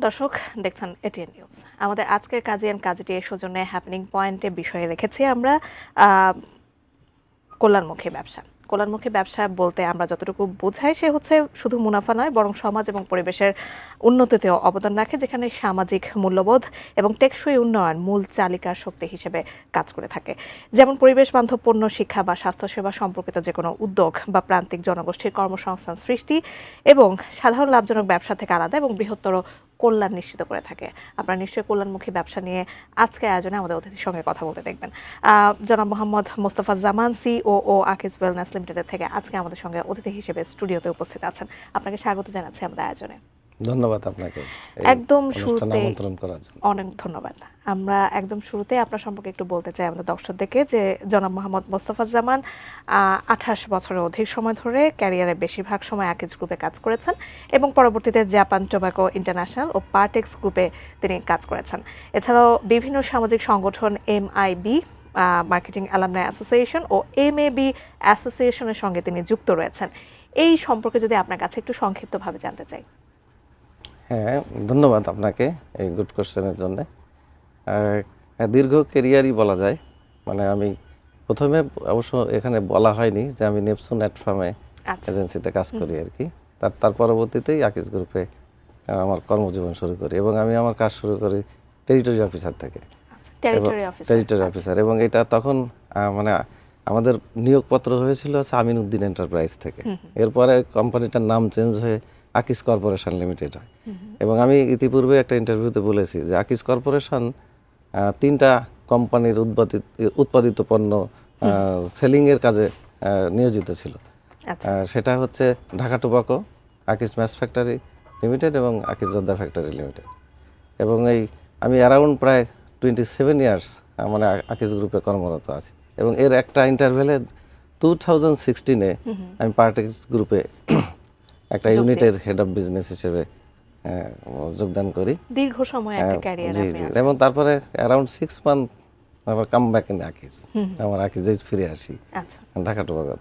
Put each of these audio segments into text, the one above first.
দর্শক দেখছেন ATN news. আমাদের আজকের কাজী অ্যান্ড কাজীটি সৌজন্যে হ্যাপেনিং পয়েন্টে বিষয়ে রেখেছি আমরা কল্যাণমুখী ব্যবসা। কল্যাণমুখী ব্যবসা বলতে আমরা যতটুকু বোঝাই সে হচ্ছে শুধু মুনাফা নয়, বরং সমাজ এবং পরিবেশের উন্নতিতেও অবদান রাখে, যেখানে সামাজিক মূল্যবোধ এবং টেকসই উন্নয়ন মূল চালিকা শক্তি হিসেবে কাজ করে থাকে। যেমন পরিবেশ বান্ধব পণ্য, শিক্ষা বা স্বাস্থ্যসেবা সম্পর্কিত যে কোনো উদ্যোগ বা প্রান্তিক জনগোষ্ঠীর কর্মসংস্থান সৃষ্টি এবং সাধারণ লাভজনক ব্যবসা থেকে আলাদা এবং বৃহত্তর কল্যাণ নিশ্চিত করে থাকে। আপনারা নিশ্চয়ই কল্যাণমুখী ব্যবসা নিয়ে আজকের আয়োজনে আমাদের অতিথির সঙ্গে কথা বলতে দেখবেন। জনাব মোহাম্মদ মোস্তফা জামান, সিওও আকিজ ওয়েলনেস লিমিটেড থেকে আজকে আমাদের সঙ্গে অতিথি হিসেবে স্টুডিওতে উপস্থিত আছেন। আপনাকে স্বাগত জানাচ্ছি আমাদের আয়োজনে। ধন্যবাদ আপনাকে একদম শুরুতে আমন্ত্রণ করার জন্য। অনেক ধন্যবাদ। আমরা একদম শুরুতে আপনার সম্পর্কে একটু বলতে চাই আমাদের দর্শকদেরকে যে জনাব মোহাম্মদ মোস্তফা জামান 28 বছরের অধিক সময় ধরে ক্যারিয়ারের বেশিরভাগ সময় আকিজ গ্রুপে কাজ করেছেন এবং পরবর্তীতে জাপান টোব্যাকো ইন্টারন্যাশনাল ও পার্টেক্স গ্রুপে তিনি কাজ করেছেন। এছাড়াও বিভিন্ন সামাজিক সংগঠন এমআইবি, মার্কেটিং অ্যালামনাই অ্যাসোসিয়েশন ও এমএবি অ্যাসোসিয়েশনের সঙ্গে তিনি যুক্ত রয়েছেন। এই সম্পর্কে যদি আপনার কাছে একটু সংক্ষিপ্তভাবে জানতে চাই। হ্যাঁ, ধন্যবাদ আপনাকে এই গুড কোশ্চেনের জন্য। দীর্ঘ কেরিয়ারই বলা যায়। মানে আমি প্রথমে অবশ্য এখানে বলা হয়নি যে আমি নেপসুন অ্যাট ফার্মে এজেন্সিতে কাজ করি আর কি। তার পরবর্তীতেই আকিজ গ্রুপে আমার কর্মজীবন শুরু করি এবং আমি আমার কাজ শুরু করি টেরিটরি অফিসার থেকে। টেরিটরি অফিসার, এবং এটা তখন মানে আমাদের নিয়োগপত্র হয়েছিল আমিনউদ্দিন এন্টারপ্রাইজ থেকে। এরপরে কোম্পানিটার নাম চেঞ্জ হয়ে আকিজ কর্পোরেশন লিমিটেড হয়। এবং আমি ইতিপূর্বে একটা ইন্টারভিউতে বলেছি যে আকিজ কর্পোরেশন 3টা কোম্পানির উৎপাদিত পণ্য সেলিংয়ের কাজে নিয়োজিত ছিল। সেটা হচ্ছে Dhaka tobacco, Akij match factory limited এবং আকিজ জর্দা ফ্যাক্টরি লিমিটেড। এবং আমি অ্যারাউন্ড প্রায় 27 ইয়ার্স মানে আকিজ গ্রুপে কর্মরত আছি। এবং এর একটা ইন্টারভেলে 2016-এ আমি পার্টেক্স গ্রুপে একটা ইউনিটের হেড অফ বিজনেস হিসেবে যোগদান করি। দীর্ঘ সময় একটা ক্যারিয়ার জি জি। এবং তারপরে অ্যারাউন্ড 6 মান্থ আবার কাম ব্যাক ইন আকিজ, আমার আকিজে ফিরে আসি ঢাকা টোব্যাকো।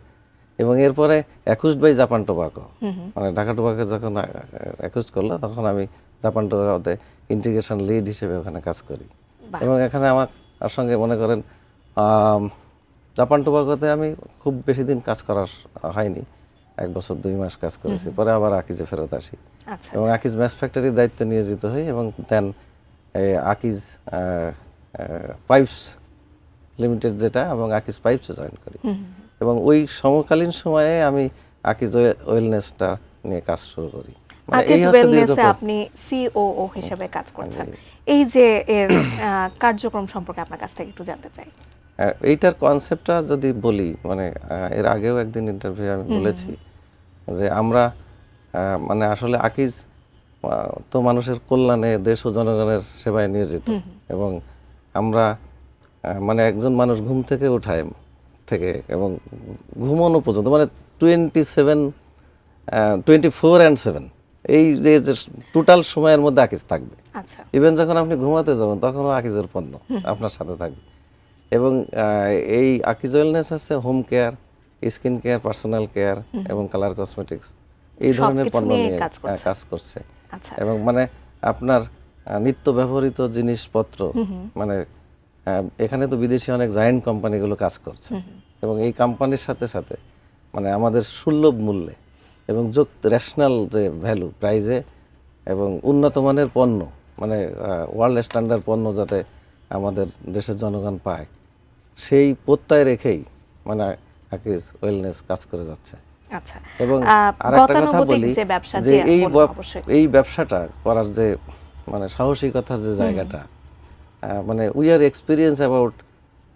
এবং এরপরে অ্যাকুজড বাই জাপান টোব্যাকো, মানে ঢাকা টোব্যাকো যখন অ্যাকুজ করলো তখন আমি জাপান টোব্যাকোতে ইন্টিগ্রেশন লিড হিসেবে ওখানে কাজ করি। এবং এখানে আমার সঙ্গে মনে করেন জাপান টোব্যাকোতে আমি খুব বেশি দিন কাজ করা হয়নি, 1 বছর 2 মাস কাজ করেছি। পরে আবার আকিজে ফেরত আসি এবং আকিজ ম্যাচ ফ্যাক্টরির দায়িত্বে নিয়োজিত হই এবং দেন আকিজ পাইপস লিমিটেড যেটা এবং আকিজ পাইপসে জয়েন করি। এবং ওই সমকালীন সময়ে আমি আকিজ ওয়েলনেসটা নিয়ে কাজ শুরু করি। আকিজ ওয়েলনেসে আপনি সিওও হিসেবে কাজ করছেন। এই যে এর কার্যক্রম সম্পর্কে আপনার কাছ থেকে একটু জানতে চাই। এইটার কনসেপ্টটা যদি বলি, মানে এর আগেও একদিন ইন্টারভিউ আমি বলেছি যে আমরা মানে আসলে আকিজ তো মানুষের কল্যাণে, দেশ ও জনগণের সেবায় নিয়োজিত। এবং আমরা মানে একজন মানুষ ঘুম থেকে ওঠায় থেকে এবং ঘুমানো পর্যন্ত মানে 24/7 এই যে টোটাল সময়ের মধ্যে আকিজ থাকবে। ইভেন যখন আপনি ঘুমাতে যাবেন তখনও আকিজের পণ্য আপনার সাথে থাকবে। এবং এই আকিজ ওয়েলনেস আছে home care, skin care, personal care এবং কালার কসমেটিক্স, এই ধরনের পণ্য নিয়ে কাজ করছে। এবং মানে আপনার নিত্য ব্যবহৃত জিনিসপত্র, মানে এখানে তো বিদেশি অনেক জায়ান্ট কোম্পানিগুলো কাজ করছে এবং এই কোম্পানির সাথে সাথে মানে আমাদের সুলভ মূল্যে এবং রেশনাল যে ভ্যালু প্রাইজে এবং উন্নত মানের পণ্য, মানে ওয়ার্ল্ড স্ট্যান্ডার্ড পণ্য যাতে আমাদের দেশের জনগণ পায়, সেই প্রত্যয় রেখেই মানে আকিজ ওয়েলনেস কাজ করে যাচ্ছে। এবং আরেকটা কথা বলি যে এই ব্যবসাটা করার যে মানে সাহসিকতার যে জায়গাটা, মানে we are experience about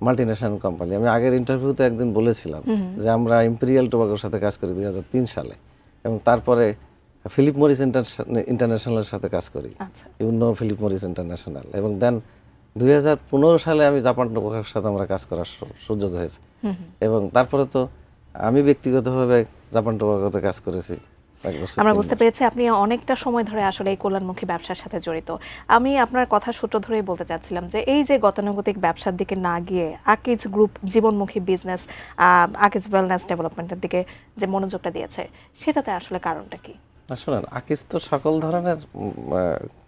multinational company. আমি আগের ইন্টারভিউতে একদিন বলেছিলাম যে আমরা ইম্পেরিয়াল টোব্যাকোর সাথে কাজ করি 2003 সালে এবং তারপরে ফিলিপ মরিস ইন্টারন্যাশনালের সাথে কাজ করি, ফিলিপ মরিস ইন্টারন্যাশনাল। এবং দেন 2015 সালে আমি জাপান টোব্যাকোর সাথে আমরা কাজ করার সুযোগ হয়েছে। এবং তারপরে তো আমি ব্যক্তিগতভাবে জাপান টোব্যাকোতে কাজ করেছি। আমরা বুঝতে পেরেছি আপনি অনেকটা সময় ধরে আসলে এই কল্যাণমুখী ব্যবসার সাথে জড়িত। আমি আপনার কথা সূত্র ধরেই বলতে চাচ্ছিলাম যে এই যে গতানুগতিক ব্যবসার দিকে না গিয়ে আকিজ গ্রুপ জীবনমুখী বিজনেস, আকিজ ওয়েলনেস ডেভেলপমেন্টের দিকে যে মনোযোগটা দিয়েছে, সেটাতে আসলে কারণটা কি? আসলে আকিজ তো সকল ধরনের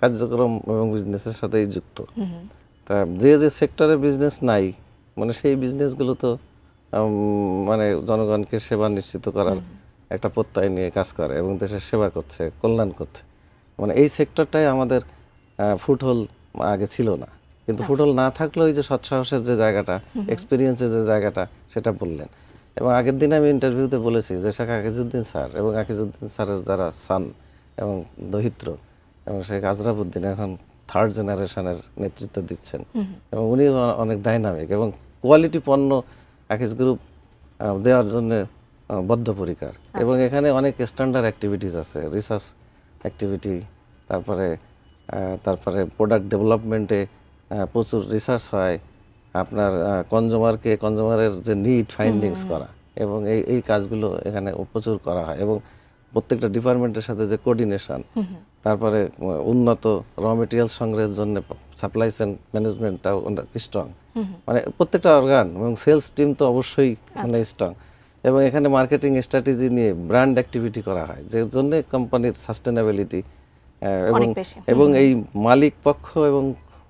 কার্যক্রম এবং বিজনেসের সাথেই যুক্ত। তা যে যে সেক্টরে বিজনেস নাই মানে সেই বিজনেসগুলো তো মানে জনগণকে সেবা নিশ্চিত করার একটা প্রত্যয় নিয়ে কাজ করে এবং দেশের সেবা করছে, কল্যাণ করছে। মানে এই সেক্টরটাই আমাদের ফুটহোল আগে ছিল না, কিন্তু ফুটহোল না থাকলেও ওই যে সৎসাহসের যে জায়গাটা, এক্সপিরিয়েন্সের যে জায়গাটা, সেটা বললেন। এবং আগের দিন আমি ইন্টারভিউতে বলেছি যে শেখ আকিজউদ্দিন স্যার এবং আকিজউদ্দিন স্যারের যারা সান এবং দহিত্র এবং শেখ আজরাফউদ্দিন এখন থার্ড জেনারেশনের নেতৃত্ব দিচ্ছেন এবং উনি অনেক ডাইনামিক এবং কোয়ালিটি পণ্য আকিজ গ্রুপ দেওয়ার জন্য বদ্ধপরিকর। এবং এখানে অনেক স্ট্যান্ডার্ড অ্যাক্টিভিটিস আছে, রিসার্চ অ্যাক্টিভিটি, তারপরে প্রোডাক্ট ডেভেলপমেন্টে প্রচুর রিসার্চ হয়, আপনার কনজিউমারের যে নিড ফাইন্ডিংস করা এবং এই কাজগুলো এখানে প্রচুর করা হয়। এবং প্রত্যেকটা ডিপার্টমেন্টের সাথে যে কোঅর্ডিনেশন, তারপরে উন্নত র মেটেরিয়াল সংগ্রহের জন্য সাপ্লাই চেইন ম্যানেজমেন্টটাও স্ট্রং, মানে প্রত্যেকটা অর্গান এবং সেলস টিম তো অবশ্যই মানে স্ট্রং। এবং এখানে মার্কেটিং স্ট্র্যাটেজি নিয়ে ব্র্যান্ড অ্যাক্টিভিটি করা হয়, যে জন্য কোম্পানির সাস্টেনেবিলিটি এবং এই মালিক পক্ষ এবং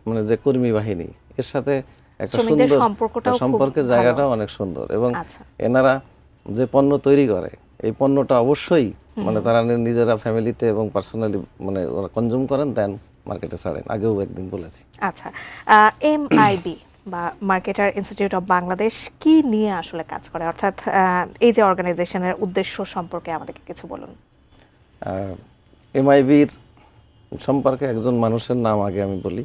মানে যে কর্মী বাহিনী এর সাথে একটা সুন্দর সম্পর্কের জায়গাটাও অনেক সুন্দর। এবং এনারা যে পণ্য তৈরি করে এই পণ্যটা অবশ্যই মানে তারা নিজেরা ফ্যামিলিতে এবং পার্সোনালি মানে ওরা কনজিউম করেন, দেন মার্কেটে ছাড়েন, আগেও একদিন বলেছি। আচ্ছা, এমআইবি বা মার্কেটার ইনস্টিটিউট অফ বাংলাদেশ কি নিয়ে আসলে কাজ করে, অর্থাৎ এই যে অর্গানাইজেশনের উদ্দেশ্য সম্পর্কে আমাদেরকে কিছু বলুন। এমআইবির সম্পর্কে একজন মানুষের নাম আগে আমি বলি,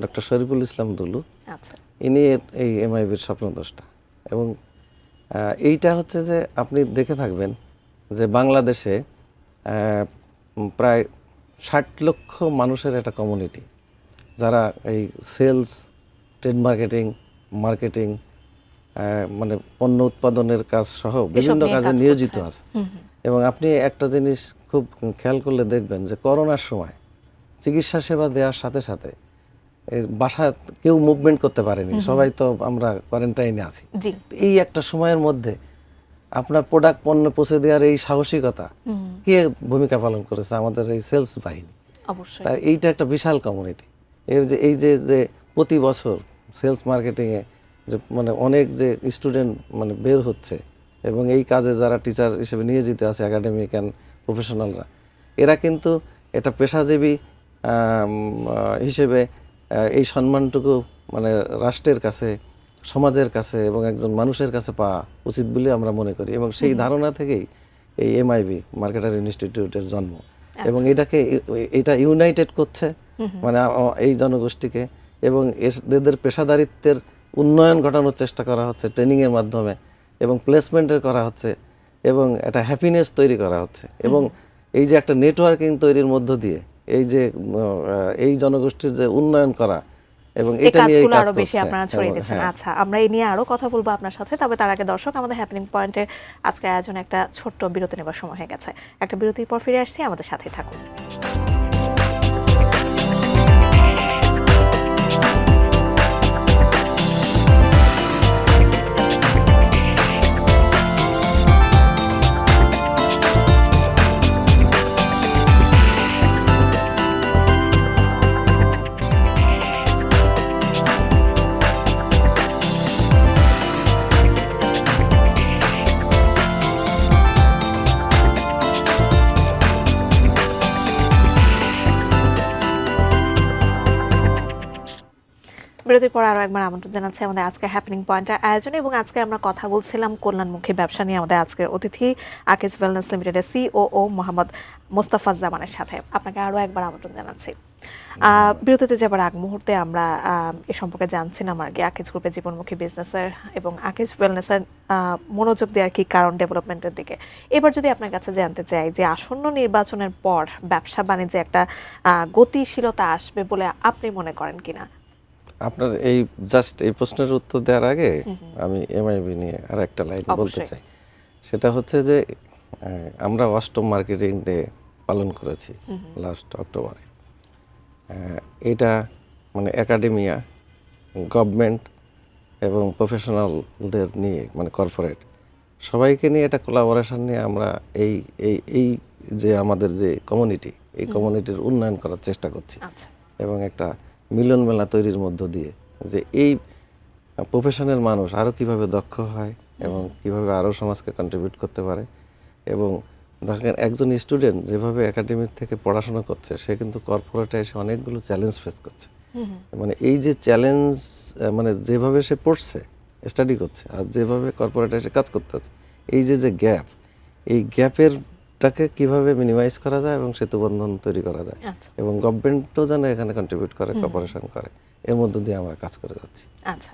ডক্টর শরীফুল ইসলাম দুলু। আচ্ছা, ইনি এই এমআইবির স্বপ্নদ্রষ্টা। এবং এইটা হচ্ছে যে আপনি দেখে থাকবেন যে বাংলাদেশে প্রায় 60 লক্ষ মানুষের একটা কমিউনিটি যারা এই সেলস, ট্রেড মার্কেটিং মানে পণ্য উৎপাদনের কাজ সহ বিভিন্ন কাজে নিয়োজিত আছে। এবং আপনি একটা জিনিস খুব খেয়াল করলে দেখবেন যে করোনার সময় চিকিৎসা সেবা দেওয়ার সাথে সাথে বাসায় কেউ মুভমেন্ট করতে পারেনি, সবাই তো আমরা কোয়ারেন্টাইনে আছি। এই একটা সময়ের মধ্যে আপনার প্রোডাক্ট পণ্য পৌঁছে দেওয়ার এই সাহসিকতা কে ভূমিকা পালন করেছে? আমাদের এই সেলস বাহিনী। তাই এইটা একটা বিশাল কমিউনিটি। এই যে প্রতি বছর সেলস মার্কেটিংয়ে যে মানে অনেক যে স্টুডেন্ট মানে বের হচ্ছে এবং এই কাজে যারা টিচার হিসেবে নিয়োজিত আছে, একাডেমিক অ্যান্ড প্রফেশনালরা, এরা কিন্তু এটা পেশাজীবী হিসেবে এই সম্মানটুকু মানে রাষ্ট্রের কাছে, সমাজের কাছে এবং একজন মানুষের কাছে পাওয়া উচিত বলে আমরা মনে করি। এবং সেই ধারণা থেকেই এই এমআইবি মার্কেটার ইনস্টিটিউটের জন্ম। এবং এটা ইউনাইটেড করছে মানে এই জনগোষ্ঠীকে, এবং এদের পেশাদারিত্বের উন্নয়ন ঘটানোর চেষ্টা করা হচ্ছে ট্রেনিংয়ের মাধ্যমে, এবং প্লেসমেন্টের করা হচ্ছে, এবং একটা হ্যাপিনেস তৈরি করা হচ্ছে। এবং এই যে একটা নেটওয়ার্কিং তৈরির মধ্য দিয়ে এই জনগোষ্ঠীর যে উন্নয়ন করা এবং এটা নিয়ে কাজ আরো বেশি আপনারা ছড়িয়ে দিচ্ছেন। আচ্ছা, আমরা এই নিয়ে আরো কথা বলবো আপনার সাথে, তবে তার আগে দর্শক, আমাদের হ্যাপেনিং পয়েন্টের আজকের আয়োজনে একটা ছোট্ট বিরতি নেবার সময় হয়ে গেছে। একটা বিরতির পর ফিরে আসছি, আমাদের সাথেই থাকুন। বিরতির পর আরো একবার আমন্ত্রণ জানাচ্ছি আমাদের আজকে হ্যাপেনিং পয়েন্টের আয়োজনে। এবং আজকে আমরা কথা বলছিলাম কল্যাণমুখী ব্যবসা নিয়ে আমাদের আজকের অতিথি আকিজ ওয়েলনেস লিমিটেডের সিওও মোহাম্মদ মোস্তাফাজ্জামানের সাথে। আপনাকে আরো একবার আমন্ত্রণ জানাচ্ছি। বিরতিতে যাবার আগ মুহূর্তে আমরা এ সম্পর্কে জানছিলাম আর কি আকিজ গ্রুপের জীবনমুখী বিজনেসের এবং আকিজ ওয়েলনেসের মনোযোগ দেওয়ার কি কারণ ডেভেলপমেন্টের দিকে। এবার যদি আপনার কাছে জানতে চাই যে আসন্ন নির্বাচনের পর ব্যবসা বাণিজ্যে একটা গতিশীলতা আসবে বলে আপনি মনে করেন কিনা? আপনার এই জাস্ট এই প্রশ্নের উত্তর দেওয়ার আগে আমি এমআইবি নিয়ে আর একটা লাইন বলতে চাই। সেটা হচ্ছে যে আমরা 8ম মার্কেটিং ডে পালন করেছি লাস্ট অক্টোবরে। এটা মানে একাডেমিয়া, গভর্নমেন্ট এবং প্রফেশনালদের নিয়ে মানে কর্পোরেট সবাইকে নিয়ে একটা কোলাবোরেশন নিয়ে আমরা এই যে আমাদের যে কমিউনিটি, এই কমিউনিটির উন্নয়ন করার চেষ্টা করছি। আচ্ছা। এবং একটা মিলন মেলা তৈরির মধ্য দিয়ে যে এই প্রফেশনের মানুষ আরও কিভাবে দক্ষ হয় এবং কিভাবে আরও সমাজকে কন্ট্রিবিউট করতে পারে। এবং দেখেন একজন স্টুডেন্ট যেভাবে একাডেমিক থেকে পড়াশোনা করছে, সে কিন্তু কর্পোরেটে এসে অনেকগুলো চ্যালেঞ্জ ফেস করছে। মানে এই যে চ্যালেঞ্জ, মানে যেভাবে সে পড়ছে, স্টাডি করছে, আর যেভাবে কর্পোরেটে এসে কাজ করতে হচ্ছে, এই যে যে গ্যাপ, এই গ্যাপেরটাকে কিভাবে মিনিমাইজ করা যায় এবং সেতুবন্ধন তৈরি করা যায়, এবং গভর্নমেন্টও যেন এখানে কন্ট্রিবিউট করে, কর্পোরেশন করে, এর মধ্য দিয়ে আমরা কাজ করে যাচ্ছি। আচ্ছা।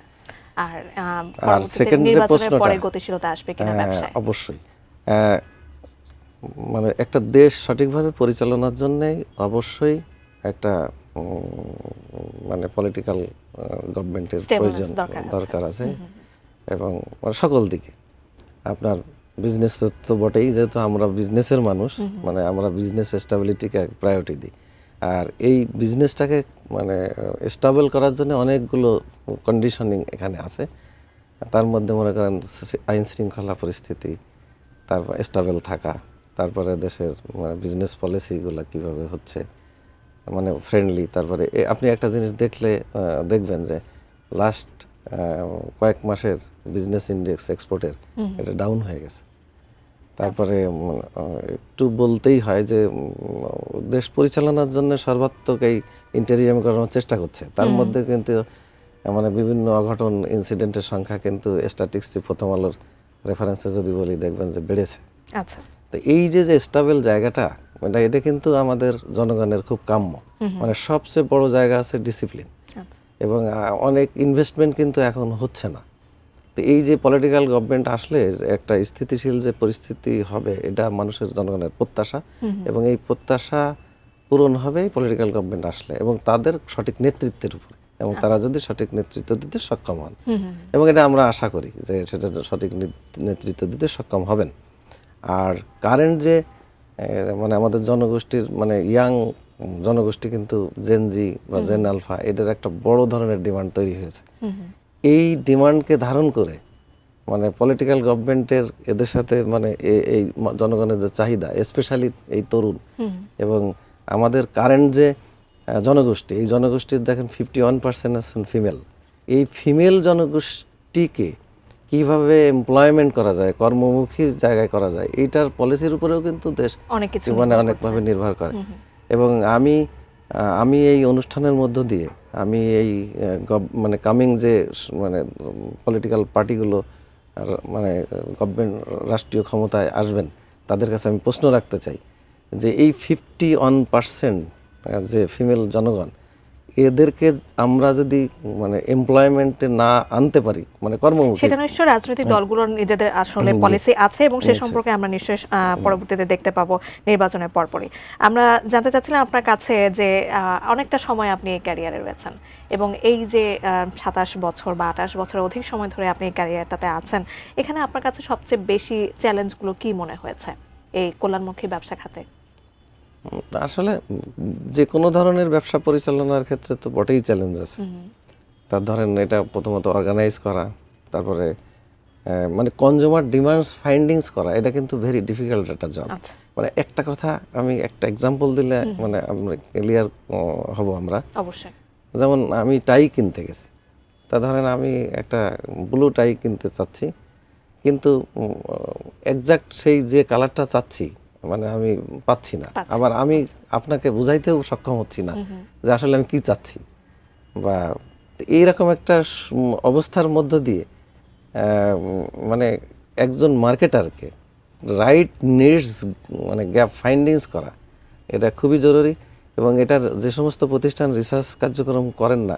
আর সেকেন্ড যে প্রশ্নটা, গতিশীলতা আসবে কিনা ব্যবসায়? অবশ্যই। মানে একটা দেশ সঠিকভাবে পরিচালনার জন্যই অবশ্যই একটা মানে পলিটিক্যাল গভর্নমেন্টের প্রয়োজন দরকার আছে। এবং সকল দিকে আপনার বিজনেস তো বটেই, যেহেতু আমরা বিজনেসের মানুষ, মানে আমরা বিজনেস স্টেবিলিটিকে প্রায়োরিটি দিই। আর এই বিজনেসটাকে মানে স্টেবল করার জন্য অনেকগুলো কন্ডিশনিং এখানে আছে। তার মধ্যে মনে করেন আইন শৃঙ্খলা পরিস্থিতি, তারপর স্টেবল থাকা, তারপরে দেশের বিজনেস পলিসিগুলো কিভাবে হচ্ছে মানে ফ্রেন্ডলি। তারপরে আপনি একটা জিনিস দেখবেন যে লাস্ট কয়েক মাসের বিজনেস ইন্ডেক্স এক্সপোর্টের এটা ডাউন হয়ে গেছে। তারপরে একটু বলতেই হয় যে দেশ পরিচালনার জন্য সর্বাত্মক এই ইন্টেরিয়াম করানোর চেষ্টা করছে। তার মধ্যে কিন্তু মানে বিভিন্ন অঘটন ইনসিডেন্টের সংখ্যা কিন্তু স্ট্যাটিস্টিক্স প্রথম আলোর রেফারেন্সে যদি বলি দেখবেন যে বেড়েছে। আচ্ছা। তো এই যে স্টেবল জায়গাটা, এটা কিন্তু আমাদের জনগণের খুব কাম্য। মানে সবচেয়ে বড় জায়গা আছে ডিসিপ্লিন, এবং অনেক ইনভেস্টমেন্ট কিন্তু এখন হচ্ছে না। তো এই যে পলিটিক্যাল গভর্নমেন্ট আসলে একটা স্থিতিশীল যে পরিস্থিতি হবে, এটা মানুষের জনগণের প্রত্যাশা, এবং এই প্রত্যাশা পূরণ হবে পলিটিক্যাল গভর্নমেন্ট আসলে এবং তাদের সঠিক নেতৃত্বের উপরে, এবং তারা যদি সঠিক নেতৃত্ব দিতে সক্ষম হন, এবং এটা আমরা আশা করি যে সেটা সঠিক নেতৃত্ব দিতে সক্ষম হবেন। আর কারেন্ট যে মানে আমাদের জনগোষ্ঠীর মানে ইয়াং জনগোষ্ঠী কিন্তু জেনজি বা জেন আলফা, এটার একটা বড় ধরনের ডিমান্ড তৈরি হয়েছে। এই ডিমান্ডকে ধারণ করে মানে পলিটিক্যাল গভর্নমেন্টের এদের সাথে মানে এই জনগণের যে চাহিদা, স্পেশালি এই তরুণ, এবং আমাদের কারেন্ট যে জনগোষ্ঠী, এই জনগোষ্ঠীর দেখেন 51% আছেন ফিমেল। এই ফিমেল জনগোষ্ঠীকে কিভাবে এমপ্লয়মেন্ট করা যায়, কর্মমুখী জায়গায় করা যায়, এইটার পলিসির উপরেও কিন্তু দেশ মানে অনেকভাবে নির্ভর করে। এবং আমি এই অনুষ্ঠানের মধ্য দিয়ে আমি এই মানে কামিং যে মানে পলিটিক্যাল পার্টিগুলো মানে গভর্নমেন্ট রাষ্ট্রীয় ক্ষমতায় আসবেন, তাদের কাছে আমি প্রশ্ন রাখতে চাই যে এই 51% যে ফিমেল জনগণ, এদেরকে আমরা যদি মানে এমপ্লয়মেন্টে না আনতে পারি, মানে কর্মমুখী, সেটা নিশ্চয়ই রাজনৈতিক দলগুলোর নিজেদের আসলে পলিসি আছে, এবং সে সম্পর্কে আমরা নিশ্চয়ই পরবর্তীতে দেখতে পাবো নির্বাচনের পরপরই। আমরা জানতে চাচ্ছিলাম আপনার কাছে যে অনেকটা সময় আপনি এই ক্যারিয়ারে রয়েছেন, এবং এই যে 27 বছর বা 28 বছরের অধিক সময় ধরে আপনি এই ক্যারিয়ারটাতে আছেন, এখানে আপনার কাছে সবচেয়ে বেশি চ্যালেঞ্জগুলো কি মনে হয়েছে এই কল্যাণমুখী ব্যবসা খাতে? আসলে যে কোনো ধরনের ব্যবসা পরিচালনার ক্ষেত্রে তো বটেই চ্যালেঞ্জ আছে। তার ধরেন এটা প্রথমত অর্গানাইজ করা, তারপরে মানে কনজিউমার ডিমান্ডস ফাইন্ডিংস করা, এটা কিন্তু ভেরি ডিফিকাল্ট একটা জব। মানে একটা কথা আমি একটা এক্সাম্পল দিলে মানে আমরা ক্লিয়ার হব আমরা। অবশ্যই। যেমন আমি টাই কিনতে গেছি, তা ধরেন আমি একটা ব্লু টাই কিনতে চাচ্ছি, কিন্তু এক্সাক্ট সেই যে কালারটা চাচ্ছি মানে আমি পাচ্ছি না, আবার আমি আপনাকে বুঝাইতেও সক্ষম হচ্ছি না যে আসলে আমি কি চাচ্ছি। বা এইরকম একটা অবস্থার মধ্য দিয়ে মানে একজন মার্কেটারকে রাইট নিডস মানে গ্যাপ ফাইন্ডিংস করা, এটা খুবই জরুরি। এবং এটার যে সমস্ত প্রতিষ্ঠান রিসার্চ কার্যক্রম করেন না,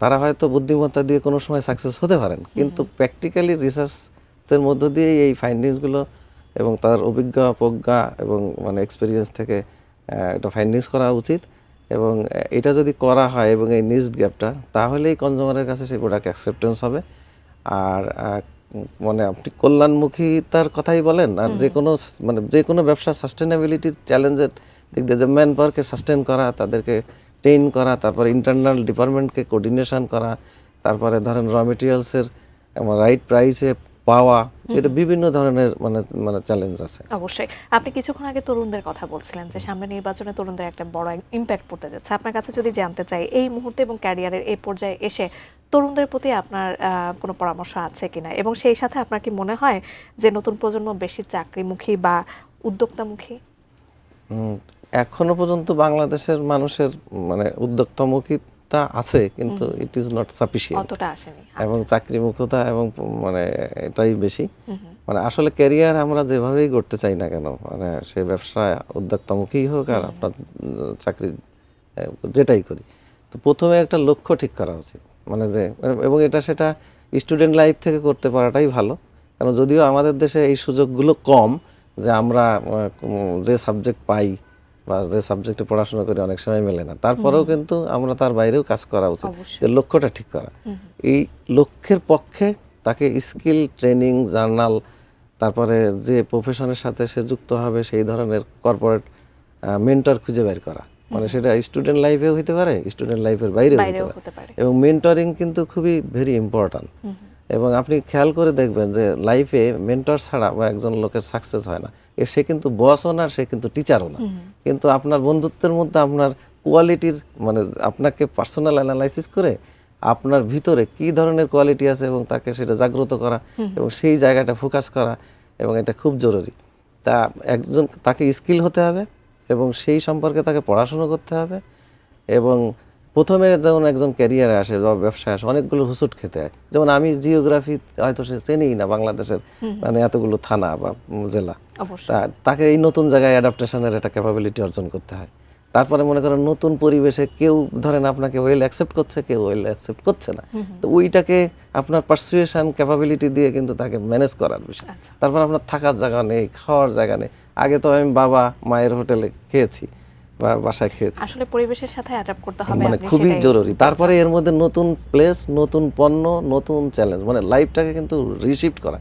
তারা হয়তো বুদ্ধিমত্তা দিয়ে কোনো সময় সাকসেস হতে পারেন, কিন্তু প্র্যাকটিক্যালি রিসার্চের মধ্য দিয়ে এই ফাইন্ডিংসগুলো এবং তার প্রজ্ঞা এবং মানে এক্সপিরিয়েন্স থেকে এটা ফাইন্ডিংস করা উচিত। এবং এটা যদি করা হয় এবং এই নিডস গ্যাপটা, তাহলেই কনজিউমারের কাছে সেই প্রোডাক্ট অ্যাকসেপ্টেন্স হবে। আর মানে আপনি কল্যাণমুখীতার কথাই বলেন, আর যে কোনো ব্যবসার সাস্টেনেবিলিটির চ্যালেঞ্জের দিক দিয়ে যে ম্যান পাওয়ারকে সাস্টেন করা, তাদেরকে ট্রেন করা, তারপরে ইন্টারনাল ডিপার্টমেন্টকে কোঅর্ডিনেশন করা, তারপরে ধরেন র মেটেরিয়ালসের রাইট প্রাইসে পাওয়া, এটা বিভিন্ন ধরনের মানে মানে চ্যালেঞ্জ আছে। অবশ্যই। আপনি কিছুক্ষণ আগে তরুণদের কথা বলছিলেন যে সামনে নির্বাচনে তরুণদের একটা বড় ইমপ্যাক্ট পড়তে যাচ্ছে। আপনার কাছে যদি জানতে চাই এই মুহূর্তে এবং ক্যারিয়ারের এই পর্যায়ে এসে তরুণদের প্রতি আপনার কোনো পরামর্শ আছে কিনা, এবং সেই সাথে আপনার কি মনে হয় যে নতুন প্রজন্ম বেশি চাকরিমুখী বা উদ্যোক্তামুখী? এখনো পর্যন্ত বাংলাদেশের মানুষের মানে উদ্যোক্তামুখিতা আছে, কিন্তু ইট ইজ নট সাফিসিয়েন্ট, অতটা আসেনি। এবং চাকরিমুখতা এবং মানে এটাই বেশি। মানে আসলে ক্যারিয়ার আমরা যেভাবেই করতে চাই না কেন, মানে সে ব্যবসা উদ্যোক্তামুখী হোক আর আপনার চাকরি যেটাই করি, তো প্রথমে একটা লক্ষ্য ঠিক করা উচিত, মানে যে এবং এটা সেটা স্টুডেন্ট লাইফ থেকে করতে পারাটাই ভালো। কারণ যদিও আমাদের দেশে এই সুযোগগুলো কম, যে আমরা যে সাবজেক্ট পাই বা যে সাবজেক্টে পড়াশোনা করি অনেক সময় মেলে না, তারপরেও কিন্তু আমরা তার বাইরেও কাজ করা উচিত, যে লক্ষ্যটা ঠিক করা। এই লক্ষ্যের পক্ষে তাকে স্কিল ট্রেনিং, জার্নাল, তারপরে যে প্রফেশনের সাথে সে যুক্ত হবে সেই ধরনের কর্পোরেট মেন্টর খুঁজে বের করা, মানে সেটা স্টুডেন্ট লাইফেও হতে পারে, স্টুডেন্ট লাইফের বাইরেও হতে পারে। এবং মেন্টরিং কিন্তু খুবই ভেরি ইম্পর্ট্যান্ট। এবং আপনি খেয়াল করে দেখবেন যে লাইফে মেন্টর ছাড়া একজন লোকের সাকসেস হয় না। সে কিন্তু বসও না, সে কিন্তু টিচারও না, কিন্তু আপনার বন্ধুত্বের মধ্যে আপনার কোয়ালিটির মানে আপনাকে পার্সোনাল অ্যানালাইসিস করে আপনার ভিতরে কি ধরনের কোয়ালিটি আছে এবং তাকে সেটা জাগ্রত করা এবং সেই জায়গাটা ফোকাস করা, এবং এটা খুব জরুরি। তা একজন তাকে স্কিল হতে হবে এবং সেই সম্পর্কে তাকে পড়াশোনা করতে হবে। এবং প্রথমে যখন একজন ক্যারিয়ারে আসে বা ব্যবসায় আসে, অনেকগুলো হুসুট খেতে হয়। যেমন আমি জিওগ্রাফি হয়তো সে চেনেই না বাংলাদেশের, মানে এতগুলো থানা বা জেলা, তাকে এই নতুন জায়গায় অ্যাডাপ্টেশনের একটা ক্যাপাবিলিটি অর্জন করতে হয়। তারপরে মনে করেন নতুন পরিবেশে কেউ ধরেন আপনাকে ওয়েল অ্যাকসেপ্ট করছে, কেউ ওয়েল অ্যাকসেপ্ট করছে না, তো ওইটাকে আপনার পারসুয়েশন ক্যাপাবিলিটি দিয়ে কিন্তু তাকে ম্যানেজ করার বিষয়। তারপর আপনার থাকার জায়গা নেই, খাওয়ার জায়গা নেই। আগে তো আমি বাবা মায়ের হোটেলে খেয়েছি বা বাসায় খেয়েছি, আসলে পরিবেশের সাথে অ্যাডাপ্ট করতে হবে, মানে খুবই জরুরি। তারপরে এর মধ্যে নতুন প্লেস, নতুন পণ্য, নতুন চ্যালেঞ্জ, মানে লাইফটাকে কিন্তু রিশিফট করা।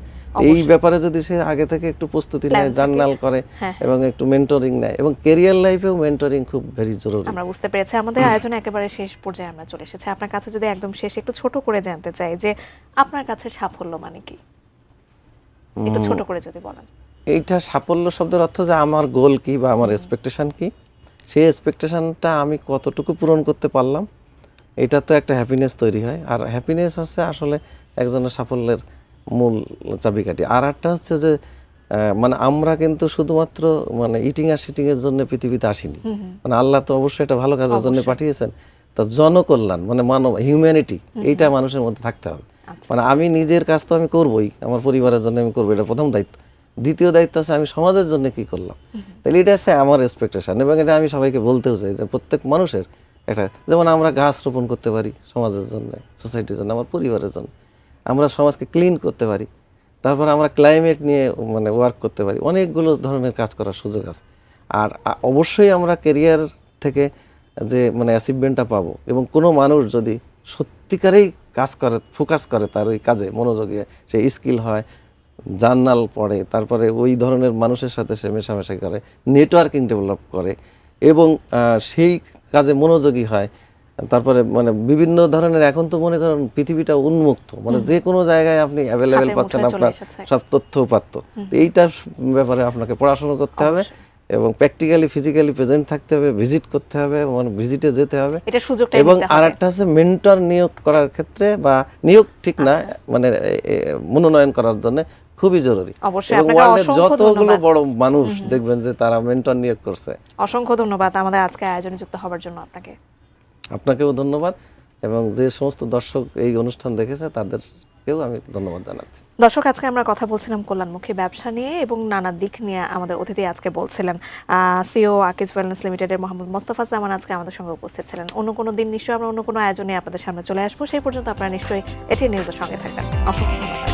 এই ব্যাপারে যদি সে আগে থেকে একটু প্রস্তুতি নেয়, জার্নাল করে এবং একটু মেন্টরিং নেয়, এবং ক্যারিয়ার লাইফেও মেন্টরিং খুব ভেরি জরুরি। আমরা বুঝতে পেরেছি। আমাদের আয়োজনে একেবারে শেষ পর্যায়ে আমরা চলে এসেছি। আপনার কাছে যদি একদম শেষ একটু ছোট করে জানতে চাই যে আপনার কাছে সাফল্য মানে কি, একটু ছোট করে যদি বলেন। এইটা সাফল্য শব্দের অর্থ যে আমার গোল কি বা আমার এক্সপেকটেশন কি, সেই এক্সপেকটেশনটা আমি কতটুকু পূরণ করতে পারলাম, এটা তো একটা হ্যাপিনেস তৈরি হয়। আর হ্যাপিনেস হচ্ছে আসলে একজনের সাফল্যের মূল চাবিকাঠি। আর একটা হচ্ছে যে মানে আমরা কিন্তু শুধুমাত্র মানে ইটিং আর সিটিং এর জন্য পৃথিবীতে আসিনি, মানে আল্লাহ তো অবশ্যই এটা ভালো কাজের জন্য পাঠিয়েছেন। তা জনকল্যাণ মানে মানব হিউম্যানিটি, এইটা মানুষের মধ্যে থাকতে হবে। মানে আমি নিজের কাজ তো আমি করবই, আমার পরিবারের জন্য আমি করবো, এটা প্রথম দায়িত্ব। দ্বিতীয় দায়িত্ব আছে আমি সমাজের জন্য কি করলাম, তাহলে এটা হচ্ছে আমার এক্সপেকটেশন। এবং এটা আমি সবাইকে বলতেও চাই যে প্রত্যেক মানুষের একটা, যেমন আমরা গাছ রোপণ করতে পারি সমাজের জন্য, সোসাইটির জন্য, আমার পরিবারের জন্য, আমরা সমাজকে ক্লিন করতে পারি, তারপর আমরা ক্লাইমেট নিয়ে মানে ওয়ার্ক করতে পারি, অনেকগুলো ধরনের কাজ করার সুযোগ আছে। আর অবশ্যই আমরা ক্যারিয়ার থেকে যে মানে অ্যাচিভমেন্টটা পাবো, এবং কোনো মানুষ যদি সত্যিকারেই কাজ করে, ফোকাস করে তার ওই কাজে মনোযোগী, সে স্কিল হয়, জার্নাল পড়ে, তারপরে ওই ধরনের মানুষের সাথে সে মেশামেশি করে, নেটওয়ার্কিং ডেভেলপ করে এবং সেই কাজে মনোযোগী হয়, তারপরে মানে বিভিন্ন ধরনের, এখন তো মনে করেন পৃথিবীটা উন্মুক্ত, মানে যে কোনো জায়গায় আপনি অ্যাভেলেবেল পাচ্ছেন আপনার সব তথ্য উপাত্ত। এইটার ব্যাপারে আপনাকে পড়াশোনা করতে হবে এবং প্র্যাকটিক্যালি ফিজিক্যালি প্রেজেন্ট থাকতে হবে, ভিজিট করতে হবে, মানে ভিজিটে যেতে হবে। এবং আরেকটা আছে মেন্টর নিয়োগ করার ক্ষেত্রে, বা নিয়োগ ঠিক না, মানে মনোনয়ন করার জন্য খুবই জরুরি। এবং ওয়ার্ল্ডের যতগুলো বড় মানুষ দেখবেন যে তারা মেন্টর নিয়োগ করছে। অসংখ্য ধন্যবাদ আমাদের আজকে আয়োজনে যুক্ত হওয়ার জন্য আপনাকে। আপনাকেও ধন্যবাদ, এবং যে সমস্ত দর্শক এই অনুষ্ঠান দেখেছে তাদেরকেও আমি ধন্যবাদ জানাচ্ছি। দর্শক, আজকে আমরা কথা বলছিলাম কল্যাণমুখী ব্যবসা নিয়ে এবং নানা দিক নিয়ে। আমাদের অতিথি আজকে বলছিলেন সিও আকিজ ওয়েলনেস লিমিটেডের মোহাম্মদ মোস্তফা জামান আজকে আমাদের সঙ্গে উপস্থিত ছিলেন। অন্য কোনো দিন নিশ্চয়ই আমরা অন্য কোনো আয়োজনে আপনাদের সামনে চলে আসবো। সেই পর্যন্ত আপনারা নিশ্চয়ই এটি নিউজের সঙ্গে থাকবেন। অসংখ্য ধন্যবাদ।